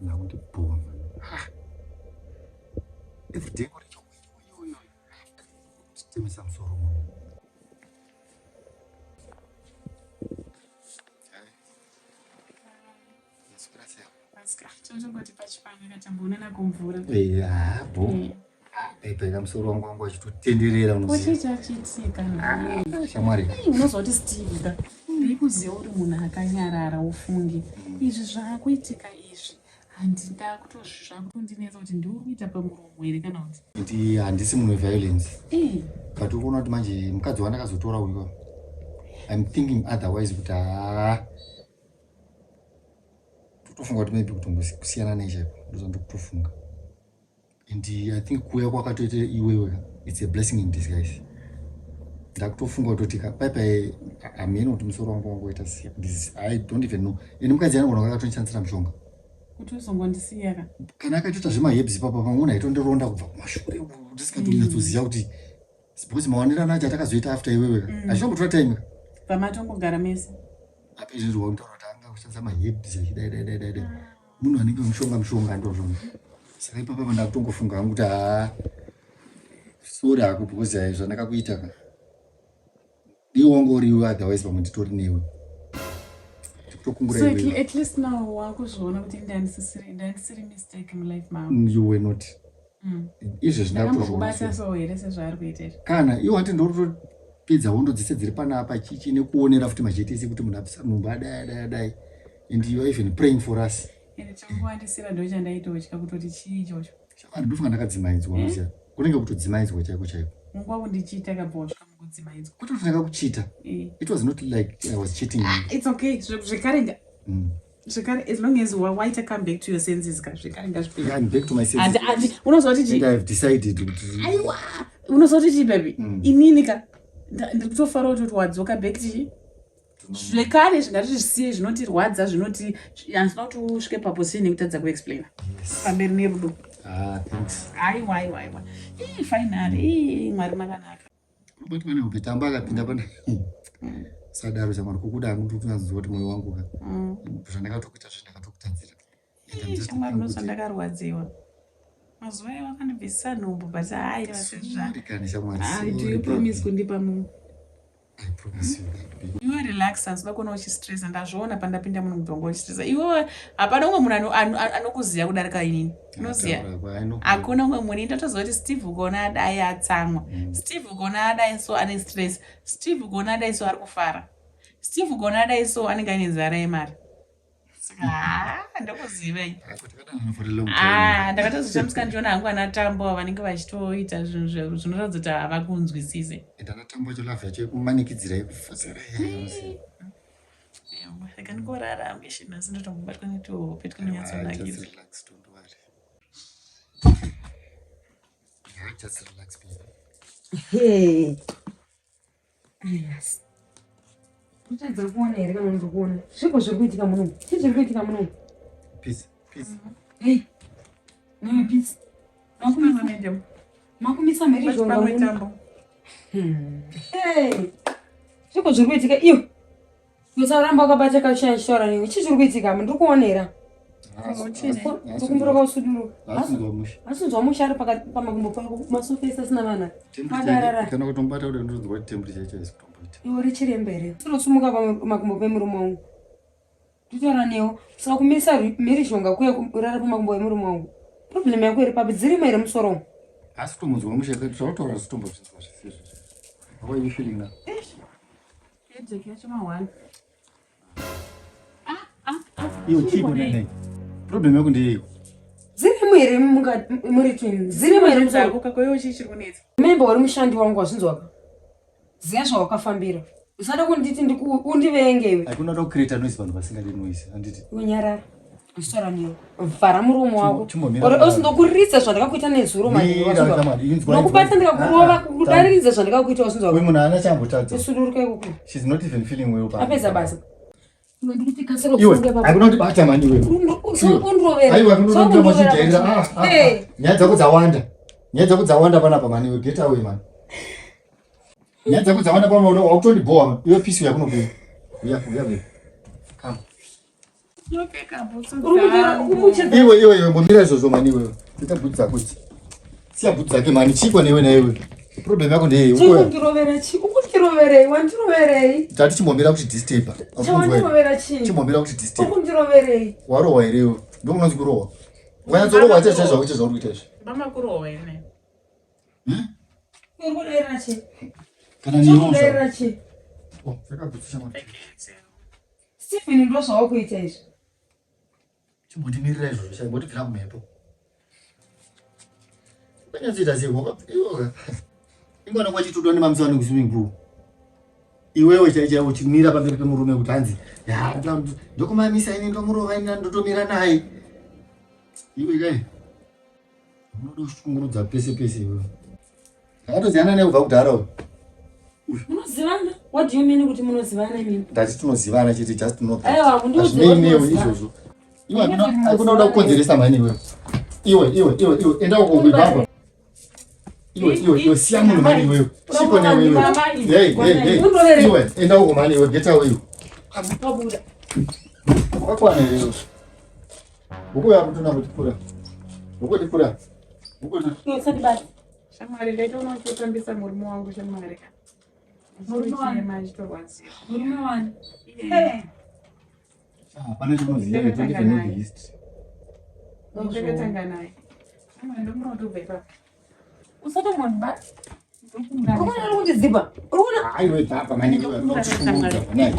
Nakuti boom. Every day what you tell me some sorrow. Yes, gracias. Totongoti pachipano katambonana kumvura. Bo. Pega musoro wangu wangu achitotenderera unoziva. Chiitika. Shamwari. Unozoti Steve ka. Ndikuziva uri munhu akanyarara ufunge. Izvi zvakuitika izvi. Handida kutozvizva kutondinetsa kuti ndiri kuita pamuromo here kana kuti. Kuti handisi munhu violence. But unoona kuti manje mukadzi wandakazotora uyu. I'm thinking otherwise kuti tofunga kuti maybe kutombosiyana naye ndokutofunga. And I think kuya kwakatoita iwewe it's a blessing in disguise. Ndakutofunga kuti paipai amene kuti musoro wangu wangu waita siya. I don't even know. Ende mukadzi anogona kakatonishandisira mushonga. Kuti uzongondisiya ka. Kana akaitoita zvemaherbs papa pamwe aitondironda kubva kumashure ndisikatonyatsoziva kuti suppose maonerano acho atakazoita after iwewe. Azvombotora time. Pamatongogara mese. Apa izvi ndiri kutaura kuti anga kushandisa maherbs achidai. Munhu anenge mushonga ndozvona. Saka ipapa pandakutongofunga hangu kuti sorry hako because zvandakakuita ka. Iwongoriwe otherwise pamwe nditori newe. So at least now wakuzviona kuti ndandisiri mistake in life mao. You were not. Izvo zvindakutozvibata so here sezvaari kuita. Kana iwo hati ndorotopedza hondo dzese dziri panapa chichi nekuonera futi majetesi kuti munhu apisa munhu adai. And you are even praying for us. Ende chongwandisira ndo chandaitotya kutoti chii ichocho. Shamwari ndofunga ndakadzimaidzwa muziya. Kunenge kutodzimaidzwa chaiko. Munguva kundichita kabhoshka mukudzimaidzwa. Kuti ndanga kuchita. It was not like I was cheating. It's okay. Zvekarenga. Zvekare as long as waita come back to your senses ka zvekarenga zvipera. Yeah, I'm back to my senses. And unozoti chi. I have decided to. Aiwa. Unozoti chi baby. Inini ka. Ndikutofara kuti wadzoka back to zvekare zvingati zvisiye zvinotirwadza zvinoti handina kuti usvike paposini nekutadza kuexplaina pamberi nerudo. Thanks. Aiwa. Finally. Mwari makanaka. Robert kana ubetamba akapinda pana. Sadaro chamwari kukuda hangu ndikunyatsoziva kuti mwoyo wangu ka. Zvandakatokuita zvandakatokutanzira. Shamwari ndozvandakarwadziwa. Mazuva ayo wakandibvisisa nhumbu but hai vasezva. Do you promise kundipa munhu? I promise you. Iwe relax asida kuona uchistressa ndazviona pandapinda munhu mutongo uchistressa. Iwe hapana umwe munhu anokuziya kudarika inini. Unoziya? Hakuna umwe munhu ndatoziva kuti Steve ugona adai atsamwa. Steve ugona adai so ane stress. Steve ugona adai so ari kufara. Steve ugona adai so anenge ane nzara yemari. Saka ndokuzivei. Ndakatozoshambuska ndiona hangu anatambo vanenge vachitoita zvinhu zvinoratidza kuti havakunzwisise. Anatambo cholavha chekumanikidzira kufasira. Saka ndikorara hangu shina sindotombobatwa netohope tikanyatsonakira. Just relax, baby. Hey. Yes. Kutadza kuona here kana ndikuona. Zviko zviri kuitika muno. Chii zviri kuitika muno? Peace. Hey. No peace. Makumisa mari zvonga muno. Hey. Zviko zviri kuitika iyo. Usaramba ukabata kashashora newe. Chii zviri kuitika ndiri kuonera. Ndikumbura usuduru. Asinzwa musha ari pamakumbo pako masofesi asina vana. Madarara. Kana kutombata kuti ndozwa temperature yacho isikutombata. Iwo richiri mbere. Tinotsumuka pamakumbo pemuromo wangu. Nditora newo. Saka kumisa mhirizhonga kuya kurara pamakumbo emuromo wangu. Problem yako iri papi dziri maire musoro. Asi kutomunzwa musha kuti zvautora zvitombozvinzwa zvisizvo. How are you feeling now? Headache yacho ma1. Iyo chipo nene. Problem yako ndeyiko. Dziri maire muri twin. Dziri maire musoro. Ukakoyo chichiri kunetsa. Member wari mushandi wangu wasinzwaka. Ziya zvawakafambira. Usada kunditi undivengewe. Hakuna kucreate noise vanhu vasingadi noise. Handiti. Unyarara. Usora niyo. Vhara muromo wako. Usindokuridza zvandakakuita nezuro manje. Nokubata ndikakurova kudaridza zvandakakuita wasinzwa. Wewe munhu ana chambotadza. Isuduruka ikoko. She's not even feeling well. Apedza basa. Ndikuti kasero kufunga baba. Hakuna ndibata mani wewe. Undirovera. Aiwa kunoita mashijera. Nyaya dzako dzawanda. Nyaya dzako dzawanda panapa mani wewe. Get away man. Nyaya dzako dzawanda panapa wakutondibhoa. Iwe peace yakunobuya. Uya. Come. Nopfeka bhutsu dzangu. Iwe mbomira izvozvo mani iwewe. Pfeka bhutsu dzako idzi. Siya bhutsu dzake mani, chikwa newe naiwe. Problem yako ndeyei. Ukundiroverei, wandiroverei. Tati chimbomira kuti disturba. Chawandirovera chii? Chimbomira kuti disturba. Ukundiroverei. Warohwa here iwe. Ndokunonzi kurohwa. Wanyatsorogwa chaizvo zvakuita zvauri kuita izvi. Mama kurohwa ine. Urikudaira chii? Kana niwe Urikudaira chii? Pfeka bhutsu shamwari. Stephen ndo zvawakuita izvi. Chimbondimirira izvozvo chaimbotibvira kumhepo. Kanyatsoita sei iwoka. Ingwana kwachitodwa nemamusana kuswimming pool. Iwewe chaichaiwo uchimira pamberi pemurume kuti hanzi ndokumamisa ini ndomurova ini ndotomira naye. Iwe kai unoda kushungurudza pese pese iwewe. Akatoziyana naye kubva kudhara uyu. Munozivana? What do you mean kuti munozivana mimi? Ndati tinozivana chete just know that. Aiwa mundiudze Azvinei izvozvo. Iwe hakuna kuda kukonzeresa mani iwewe. Iwe enda uko kuibamba. Iwe siya munhu mani iwewe. Chiko newe iwe. Hey. Iwe enda uko mani iwe get away. Amukabuda. Wakwana iwewe. Uko yakutona kutikura. Sati basi. Shamwari ndaita unototambisa murume wangu shamwari. Murume wani? Murume wani? Pane chinoziya kuti know the history. Ndakatanga naye. Shamwari ndomunotobva. Usatomoni basi. Ukona uri kundiziba. Urikuna? Aiwe tapa mani iwe. Nayi.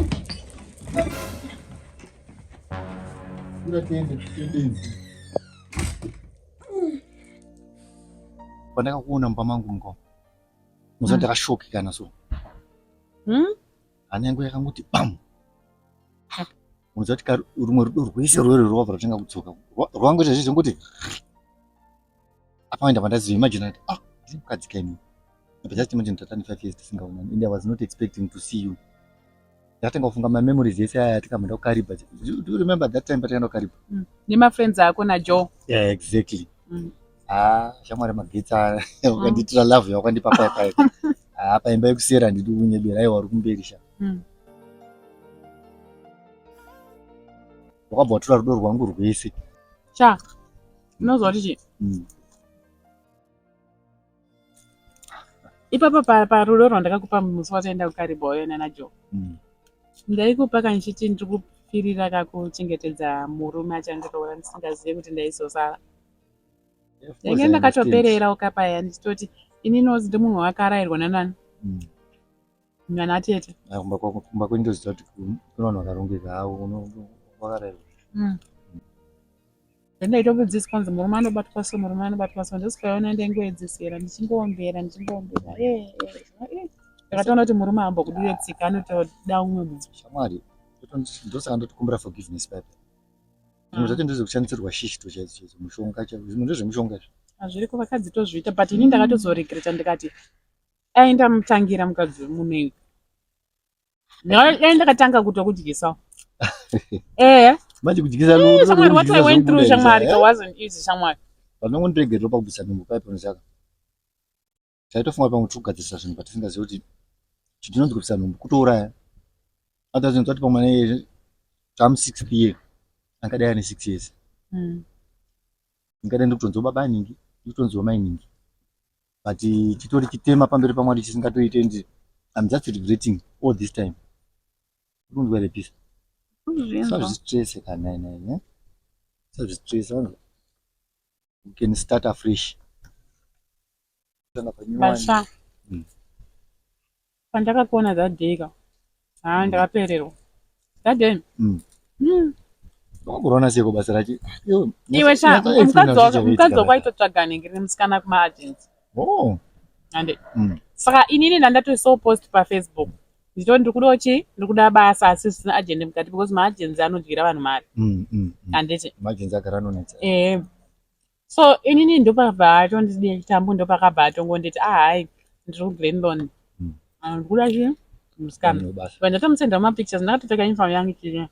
Pandakakuona mumba mangu muko. Muza ndakashokekana so. Hana yangu yakangoti bam. Muza kuti rumwe rudo rwese rwere rwabva rutanga kudzoka. Rwangu chazvizongoti. Apa ndaziva imagine that mukadzi kaini. But just imagine that 25 years tisingaonani. And I was not expecting to see you. Ndakatanga kufunga ma memories yese aya tikamenda kuKariba. Do you remember that time patakaenda kuKariba? Nema friends ako na Joe. Yeah, exactly. Shamwari magetsa wakanditira love yakandipa pai. Paimba yekusera ndiri kunyebera aiwa uri kumberisha. Wakabva watora rudo rwangu rwese. Unozwa kuti chii? Ipapa parudo rwandakakupa musi wataenda kuKariba wayona naJoe. Ndaikupa kandichiti ndiri kupfirira kakuchengetedza murume achandiroora ndisingazivi kuti ndaizosara. Ndenge ndakatoperera ukapaya ndichitoti ini nozi ndi munhu wakarayirwa nanani. Mwana atete. Kumba kwendoziva kuti kuna vanhu vakarongeka havo wakarayirwa. Ndaitobudziswa kunzi murume anobatwa so ndisikaona ndengoedzesera ndichingoombera. Ndakatoona kuti murume ambokudire tsika anotoda umwe munhu. Shamwari ndosaka ndotikumbira forgiveness papi. Zvimwe zvacho ndezvekushandisirwa shishito chaidzo mushonga chaidzo. Zvimwe ndezvemushonga izvo. Hazviriko vakadzitozviita but ini ndakatozoregreta ndikati ndamutangira mukadzi munhu uyu. Ndakatanga kutokudyisa. Manje kudyisa Shamwari, what I went through Shamwari wasn't easy Shamwari. Panongondiregerera pakubvisa nhumbu paipo nezvaka. Taitofunga pamwe tikugadzirisa zvinhu patisingazivi kuti chinonzi kubvisa nhumbu kutouraya. Atazvinzwa kuti pamwe tamu 6th year angadai ane 6 years. Ndingadai ndikutonzwa baba aningi, ndikutonzwa mai ningi. But chitori chitema pamberi paMwari chisingatoite ndi I'm just regretting all this time. Kunzwere peace. Stress kana stress you can start afresh. Basha. Pandakakuona that day ndakapererwa. That day. Wakurona seko basa rachi. Iwe mukadzi wakwaitotsvaga nengiri musikana kuma-agents. Ande. Saka inini ndandatoisawo post paFacebook. Nditoti ndikudawo chii? Ndikuda basa asi zvisina agent mukati because ma-agents anodyira vanhu mari. Handiti. Ma-agents agara anonetsa. So inini ndopabva atondidii chitambo ndopakabva atongonditi hayi ndiri kuGlenlone. Ndikuda chii? Musikana. Ndatomusendera mapictures ndakatopfeka uniform yangu chii.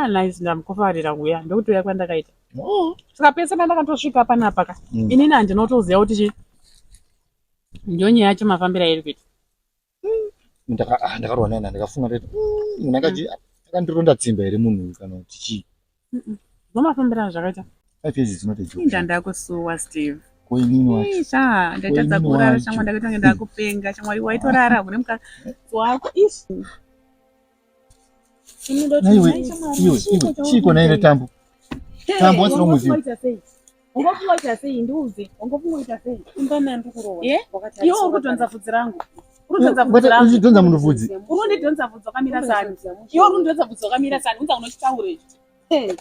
Nice ndamukofarira kuya ndokutoya kwandakaita. Saka pese pandakatosvika panapa inini handinotoziva kuti chii ndonyaya yacho mafambiro airi kuita. Ndakarwa naye ndakafunga kuti akati akandironda tsimba here munhu kana kuti chii. Zvomafambira zvakaita 5 years is not a joke. Ndandakusuwa Steve. Koinini wacho. Isha, ndatadza kurara shamwari ndakatanga ndakupenga shamwari waitorara kune mukadzi wako. Ishi. Iwe, chiko naine tambo. Tambo what's wrong with you? Ungofungoita sei ndiuze? Ungofungoita sei? Imbana ndikurowa. Iwo urikudhonza bvudzi rangu. Urikudhonza bvudzi rangu. Uchidhonza munhu bvudzi. Urikudhonza bvudzi wakamira sani. Iwo urikudhonza bvudzi wakamira sani. Unza unochitaure. Iwe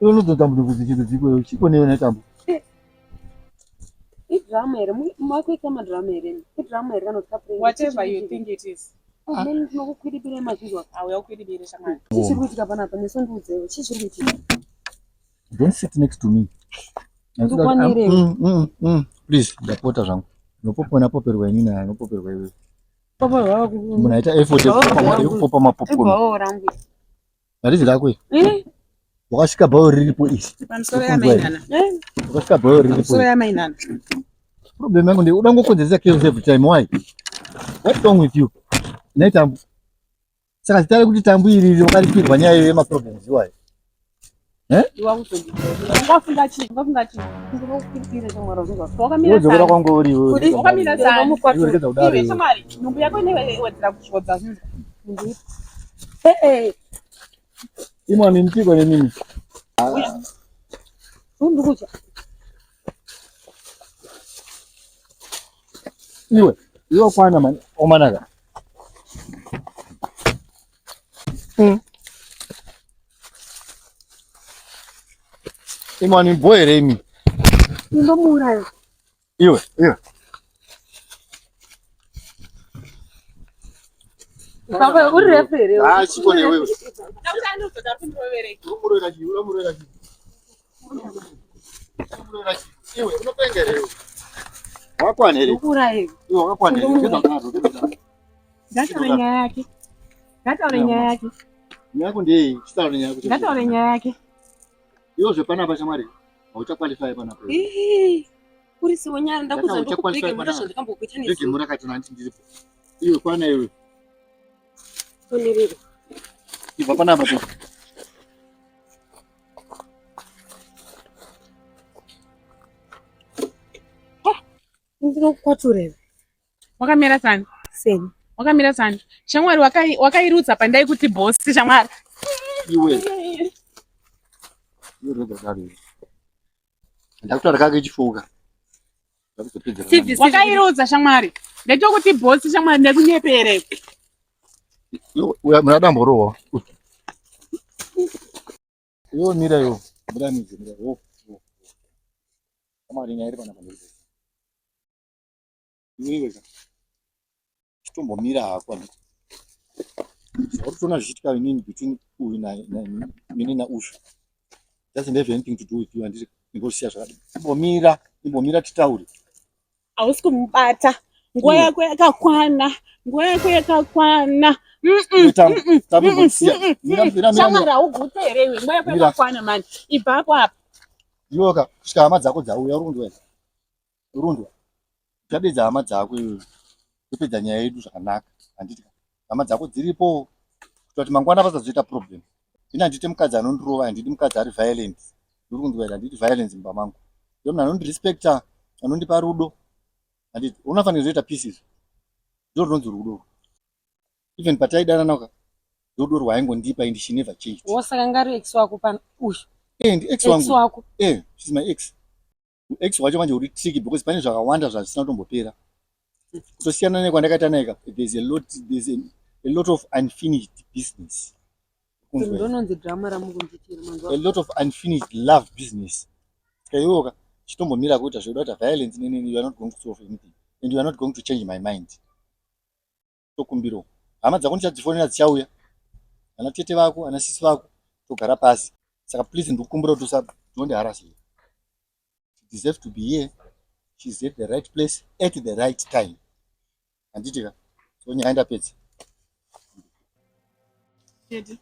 unodhonza munhu bvudzi chiko chiko naine tambo. Idrama here. Makuita madrama here. Idrama here kanotaka pray. Whatever you think it is. Then tinokukwiripira mazvizwa. Auya kukwiripira shamwari. Chichiri kuitika panapa nesondudzewo. Chichiri kuitika. Don't sit next to me. Please, ndapota zvangu. Nopopona poperwa inini naye, nopoperwa iwe. Papa wako. Munhu aita effort yekupopa mapopcorn. Papa rangu. Harizi rako. Wakasvika bhayo riripo ishi. Pamusoro yamainana. Wakasvika bhayo riripo. Pamusoro yamainana. Problem yangu ndeye udangokonzeresa chaos every time. Why? What's wrong with you? Naitambo. Saka zita kuti tambo iri wakaripirwa nyaya yemaproblems why? Wafunga chii? Ndinokukwiripira shamwari wazvizwa. Wakamira sani. Wozokora kwangu uri wewe. Wakamira sani. Iwe udare. Iwe shamwari, nhumbu yako inewedzera kusvodza zvinhu. Imwani mtiko nemini. Ndikucha. Iwe kwana mani omanaka. Imwani mboere imi. Ndomurayo. Iwe. Papa uri referee. Chiko newewe. Ndakutanga ndozotapindwa webereki. Urumurera chi. Iwe unopengerewo. Wakwana here. Ukurayo. Iwe wakwana here. Ngataure nyaya yake. Nyako ndei chitaure nyaya kuti. Ngataure nyaya yake. Iwe zvepanapa shamwari. Hauchakwalify panapa. Uri siwo nyara ndakuza ndokupika ndozvo ndikambokuita nesi. Ndege murakati nanti ndiripo. Iwe kwana iwe. Tonerero. Ibva panapa tu. Ndinokwaturira. Wakamira sani. Seni. Wakamira sani. Shamwari wakairutsa pandai kuti bosi shamwari. Iwe. Ndakutaura kake chifuka. Wakairutsa shamwari. Ndetokuti bosi shamwari ndekunyepere. Uya munadamborowa. Yo mira yo. Mira mizi mira. Kama rinya iri panapa ndiri. Iwe ka. Chitombomira hako. Urikutona zvichiitika inini between uyu nini nausha. Doesn't have anything to do with you and ngosiya zvakadai. Imbomira titaure. Hausi kumubata. Nguva yako yakakwana. Shamwari haugute here iwe. Nguva yako yakakwana mani. Ibva apa. Iwoka kusvika hama dzako dzauya urundwa. Uchadedza hama dzako iwe. Topedza nyaya yedu zvakanaka. Handiti hama dzako dziripo kuti mangwana pasazoita problem. Ini handiti mukadzi anondirova, handiti mukadzi ari violent. Urundwa handiti violence mumba mangu. Ndiye munhu anondirespecta, anondipa rudo. Handiti unofanira kuzoita pieces. Ndiro rinonzi rudo. Even pataidanana rudo rwaingondipa and she never changed. Wasaka ngari ex wako pana usha. Ndi ex wangu. She's my ex. Ex wacho manje uri tricky because pane zvakawanda zvisina kutombopera. Kutosiyana nekwandakaita naye there's a lot of unfinished business. Ndononzi drama ramukunzitira manzwa. A lot of unfinished love business. Kayoka chitombomira kuita zvoda kuti violence nini, you are not going to solve anything and you are not going to change my mind. Tokumbiro. Hama dzako ndichadzifonera dzichauya. Ana tete vako, ana sisi vako togara pasi. Saka please ndikukumbira kuti don't harass her. She deserves to be here. She's at the right place at the right time. Handitika. So nyaya ndapedza. Tete.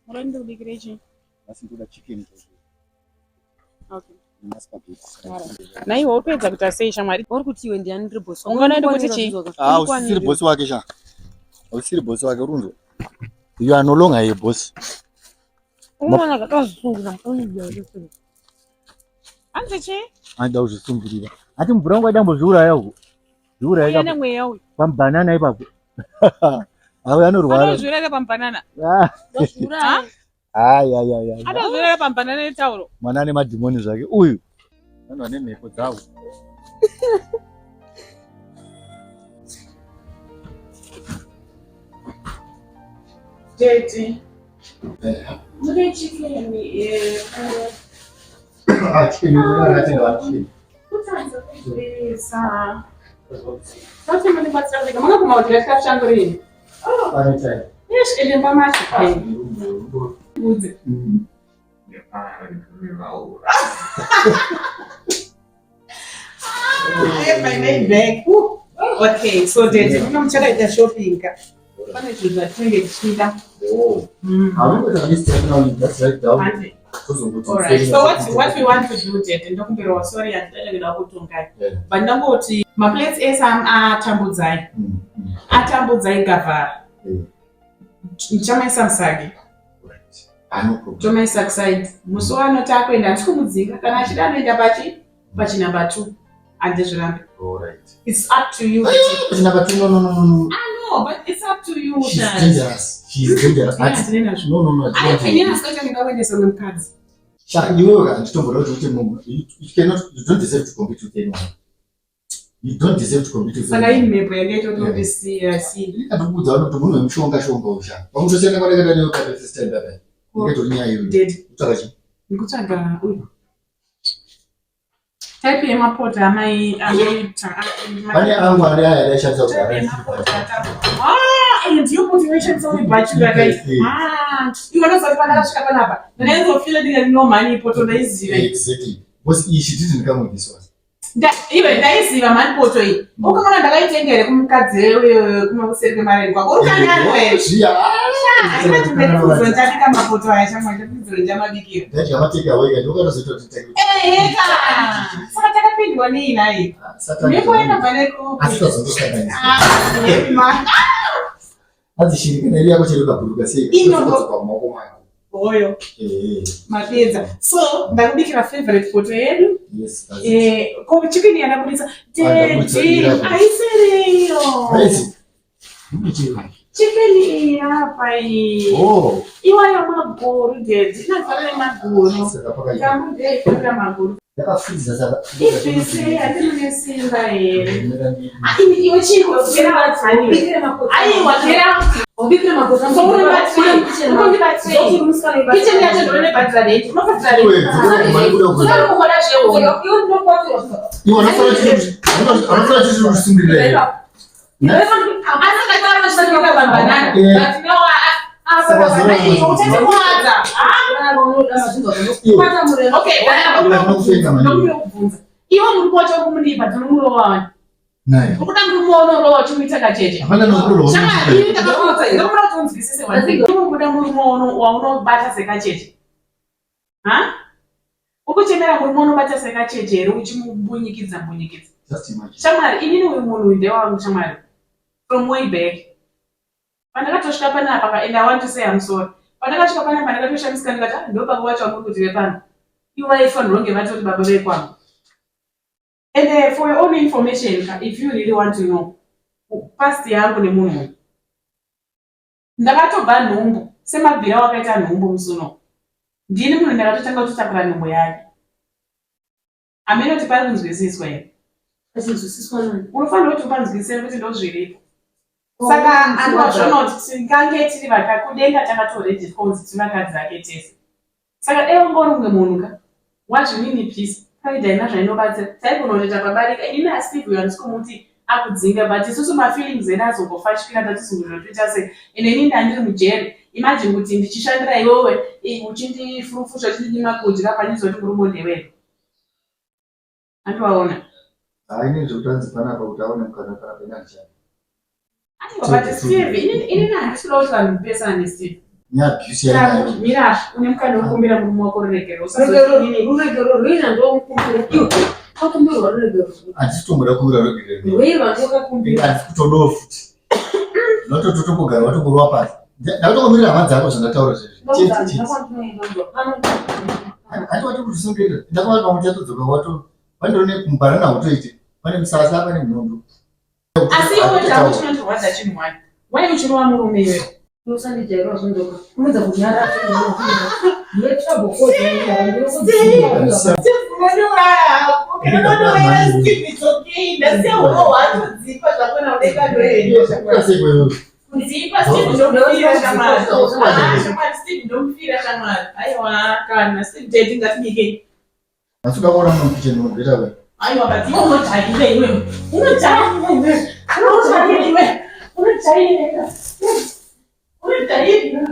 Murandi kubikira ichi. Asi ndoda chicken. Okay. Maspaghetti. Naiwe wopedza kuti asei shamwari. Uri kuti iwe ndiani ndiri bosi. Ungona ndikuti chii? Usiri bosi wake sha. Usiri bosi wake urundwa. You are no longer a boss. Unaona katozungura mkongo. Anzeche? Anda uzisungurira. Ati mvura wangu adambozviuraya uko. Zviuraya Yana mweya uyu. Pambanana ipapo. Awe anorwara. Anozviuraya pambanana. Ndozviuraya. Ai. Anozviuraya pambanana netauro. Mwana ane madhimoni zvake. Uyu. Vanhu vane mhepo dzavo. Tete. Mune chikeni kutanza kuisa. Sasa mimi nipatsanga mwana kuma kuti yakashango rini. Yes, ende pamachi kai. Udze. My main bag. Okay, so Tete, mimi mchakaita shopping ka. Pane zvinhu zvatinenge tichida. Alright, so what we want to do, Tete, ndokumbirawo sorry andinenge kutongai. But ndangoti maplates ese atambudzai. Atambudzai gavhara. Ndichamaisa musagi. Tomaisa kuside. Musi wanoti akuenda ndikumudzinga kana achida anoenda pachi number 2. Andizvirambe. Alright. It's up to you. Number 2, no. No, but it's up to you. She's dangerous. No. I think askaita ndingawendesa nomukadzi. Iwe kanditomboda kuti you don't deserve to compete with anyone. You don't deserve to compete with anyone. Saka imhepo yangaita kuti undisiya si. Ndakubudza kuti munhu wemushonga usha. Pamutosiyana kwanakaita newe kati system baba. Ndiketori nyaya iyoyo. Did. Kutsvaka chi? Ndikutsvaga uyu. Type yemapota amaita. Pane angu ari aya aishandisa kugara. And your motivation is only by you guys. You want to say panasvika panapa. Ndinozofila ndine no money poto ndaiziva. Exactly. Was she didn't come with this one. Iwe ndaiziva mani poto iyi. Ukamona ndakaitengere kumukadzi wewe kumakuseri kwemari kwako. Urukanyano wewe. Asina tumekuzontabika mapoto aya chamwa ndikuzonja mabikiro. Ndaje amateka away ndokatozototeka. Eka. Saka takapindwa nei nayi. Ndikoenda paneko. Asitazondosangana. Yema. Azishirika neli yako chero kaburuka sei. Inozo kwa maoko mako. Oyo. Mapedza. So, ndakubikira favorite photo yedu. Yes. Ko chicken yanakudisa. Aisereyo. Yes. Chicken hapa hii. Oh. Iwayo maguru dedi. Inafanana maguru. Kama dedi kuna maguru. Yakafiza sasa. Ifisi atinonesimba here. Iwe chiko kera vatsani. Bikira mapoto. Ai wakera. Obikira mapoto. So uri batsani. Uri batsani. Zoki muskani batsani. Kitchen yacho ndone batsani. Unobatsani. Kuna mukora shewo. Iwe ndinokwatira. Iwe anafanya chizi usungire. Iwe muri kwacho kumunipa tinomurowana. Naye. Ukuda murono rowa chimita kacheche. Hapana nokuro. Chama iwe ndakapota ndomura tunzwisise wanzi. Ukuda murono waunobata sekacheche. Ukuchemera murono bata sekacheche eri uchimubunyikidza. Just imagine. Shamari inini uyu munhu ndewangu shamari. From way back. Pandakatosvika panapa and I want to say I'm sorry. Pandakasvika panapa ndakatoshamisa ndikati ndo baba vacho vamuri kuti vepano. Iwe ifanirwa kunge vatoti baba vekwangu. And for your own information, if you really want to know, past yangu nemunhu. Ndakatobva nhumbu semabhira wakaita nhumbu musuno. Ndini munhu ndakatotanga kutotakura nhumbu yake. Amene kuti pari kunzwisiswa here. Unofanira kuti upanzwisise kuti ndozviripo. Saka andozvona kuti tingange tiri vakakudenga takatoredi konzi tivakadzi ake tese. Saka dai ungori umwe munhu ka wazvinini peace paida ina zvainobatsira taikonoteta pabarika inini asipi yandisikomuti akudzinga but isusu mafeelings edu azongofashikira tatizunguzvotoita se ine inini ndandiri mujeri. Imagine kuti ndichishandira iwewe uchindifurufusha chindidima kudya panizoti muri mondewedu. Andiwaona. Haine zvokutanzi panapa kuti aone mukana panapa njani. But Steve, inini handisida kuti vanhu mupesana neSteve. Nyabvisiya. Mira, une mukana wokumbira murume wako rurekero. Rurekero rwina ndokumbira iwe. Akumbirwa rurekero. Atitomboda kumbira rurekero. Wewe vandoka kumbira. Ndikutodofuti. Notototokugara watokurwa pasi. Ndakutomirira hama dzako zvandataura zvezvi. Hati wati kutusungirira. Ndakavati pamutedzoka wato vandone kumbarana utoite. Pane musasa pane mnondo. Asi iwe tangu chinotorwadza chinhu wani. Wai uchirova murume iwe. Usandijairwa zvondoka. Unodza kuti nyara ndiyethabokoti Kudzipa Steve ndomufira shamwari. Steve ndomufira shamwari. Aiwa kana Steve tete ngatibike. Masuka kuona mu kitchen unobeta we. Aiwa bati unojaire iwe. Unojaire iwe. Unojaire iwe. Unojaire. Unojaire.